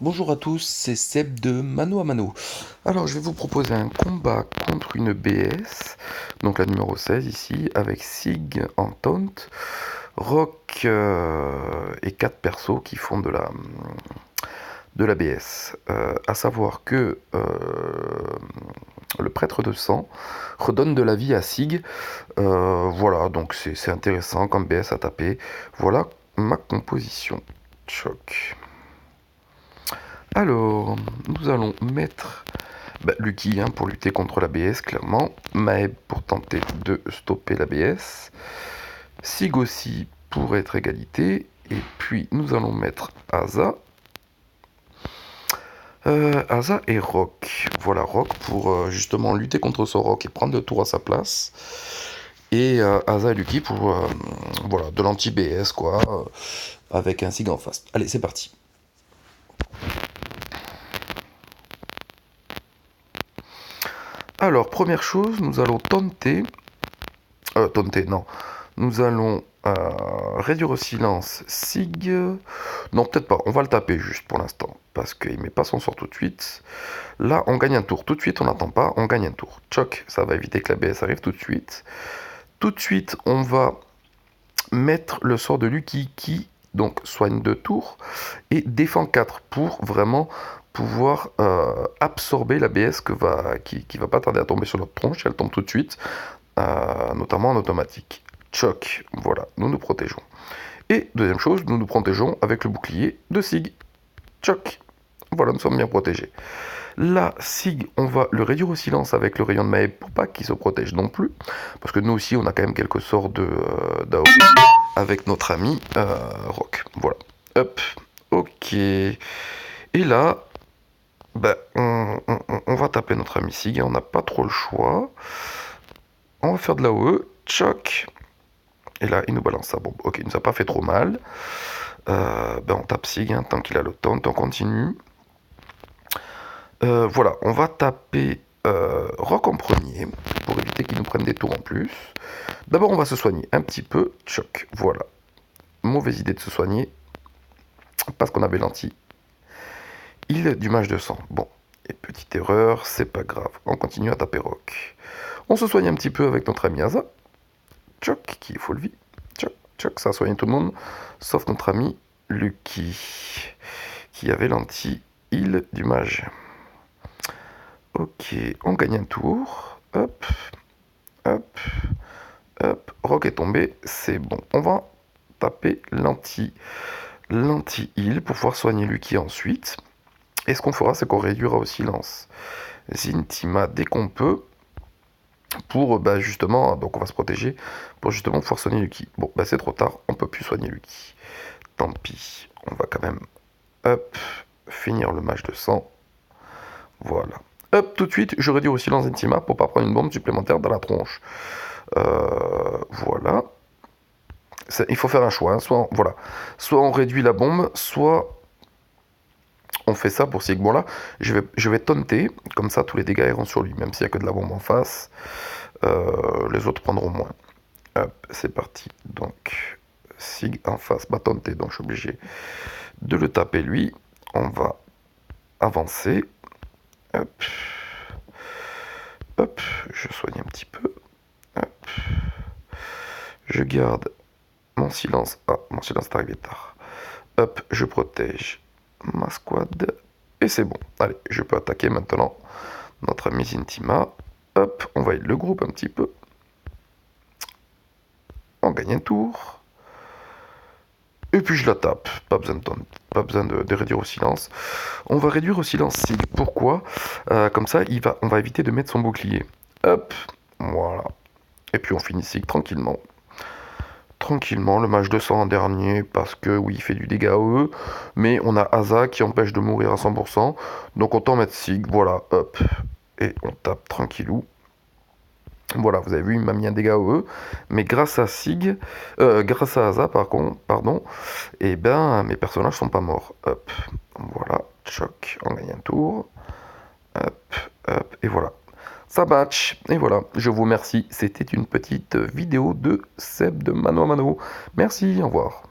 Bonjour à tous, c'est Seb de Mano à Mano. Alors je vais vous proposer un combat contre une BS, donc la numéro 16 ici, avec Sig en taunt, Rock et 4 persos qui font de la BS. À savoir que le prêtre de sang redonne de la vie à Sig. Voilà, donc c'est intéressant comme BS à taper. Voilà ma composition. Choc. Alors, nous allons mettre Lucky pour lutter contre l'ABS, clairement. Maeb pour tenter de stopper l'ABS. Sig aussi pour être égalité. Et puis, nous allons mettre Asa. Asa et Rock. Voilà, Rock pour justement lutter contre son Rock et prendre le tour à sa place. Et Asa et Lucky pour voilà, de l'anti-BS, quoi. Avec un Sig en face. Allez, c'est parti. Alors, première chose, nous allons taunter. Non. Nous allons réduire au silence Sig. Non, peut-être pas. On va le taper juste pour l'instant. Parce qu'il met pas son sort tout de suite. Là, on gagne un tour. Tout de suite, on n'attend pas. On gagne un tour. Choc, ça va éviter que la BS arrive tout de suite. Tout de suite, on va mettre le sort de Lucky qui donc soigne 2 tours et défend 4 pour vraiment pouvoir absorber la BS qui va pas tarder à tomber sur notre tronche. Elle tombe tout de suite, notamment en automatique. Choc, voilà, nous nous protégeons. Et deuxième chose, nous nous protégeons avec le bouclier de Sig. Choc, voilà, nous sommes bien protégés. Là, Sig, on va le réduire au silence avec le rayon de Maeb pour pas qu'il se protège non plus. Parce que nous aussi, on a quand même quelques sorts d'AO avec notre ami Rock. Voilà. Hop. Ok. Et là, on va taper notre ami Sig. On n'a pas trop le choix. On va faire de l'AOE. Choc. Et là, il nous balance sa bombe. Ok, il nous a pas fait trop mal. On tape Sig tant qu'il a le taunt. On continue. Voilà, on va taper Rock en premier pour éviter qu'il nous prenne des tours en plus. D'abord, on va se soigner un petit peu. Choc, voilà. Mauvaise idée de se soigner parce qu'on avait l'anti. Il du mage de sang. Bon, et petite erreur, c'est pas grave. On continue à taper Rock. On se soigne un petit peu avec notre ami Asa. Choc, qui est full vie. Choc, choc, ça a soigné tout le monde, sauf notre ami Lucky, qui avait l'anti-heal du mage. Ok, on gagne un tour. Hop, hop, hop. Rock est tombé, c'est bon. On va taper l'anti-heal pour pouvoir soigner Lucky ensuite. Et ce qu'on fera, c'est qu'on réduira au silence Zintima dès qu'on peut. Pour justement, donc on va se protéger pour justement pouvoir soigner Lucky. Bon, c'est trop tard, on peut plus soigner Lucky. Tant pis, on va quand même, hop, finir le match de sang. Voilà. Hop, tout de suite, je réduis au silence Intima pour pas prendre une bombe supplémentaire dans la tronche. Voilà. Il faut faire un choix. Hein. Soit on réduit la bombe, soit on fait ça pour Sig. Bon là, je vais taunter, comme ça tous les dégâts iront sur lui, même s'il n'y a que de la bombe en face. Les autres prendront moins. Hop, c'est parti. Donc, Sig en face, taunter, donc je suis obligé de le taper lui. On va avancer. Hop. Hop, je soigne un petit peu. Hop. Je garde mon silence. Ah, mon silence est arrivé tard. Hop, je protège ma squad. Et c'est bon. Allez, je peux attaquer maintenant notre ami Zintima. Hop, on va aider le groupe un petit peu. On gagne un tour. Et puis je la tape. Pas besoin de réduire au silence. On va réduire au silence Sig. Pourquoi comme ça, on va éviter de mettre son bouclier. Hop, voilà. Et puis on finit Sig tranquillement. Tranquillement, le match 200 en dernier, parce que oui, il fait du dégât AOE, mais on a Asa qui empêche de mourir à 100%, donc autant mettre Sig, voilà, hop, et on tape tranquillou. Voilà, vous avez vu, il m'a mis un dégât AOE, mais grâce à Sig, grâce à Asa, pardon, et mes personnages sont pas morts. Hop, voilà, choc, on gagne un tour. Hop, hop, et voilà. Ça match, et voilà, je vous remercie, c'était une petite vidéo de Seb de Mano à Mano. Merci, au revoir.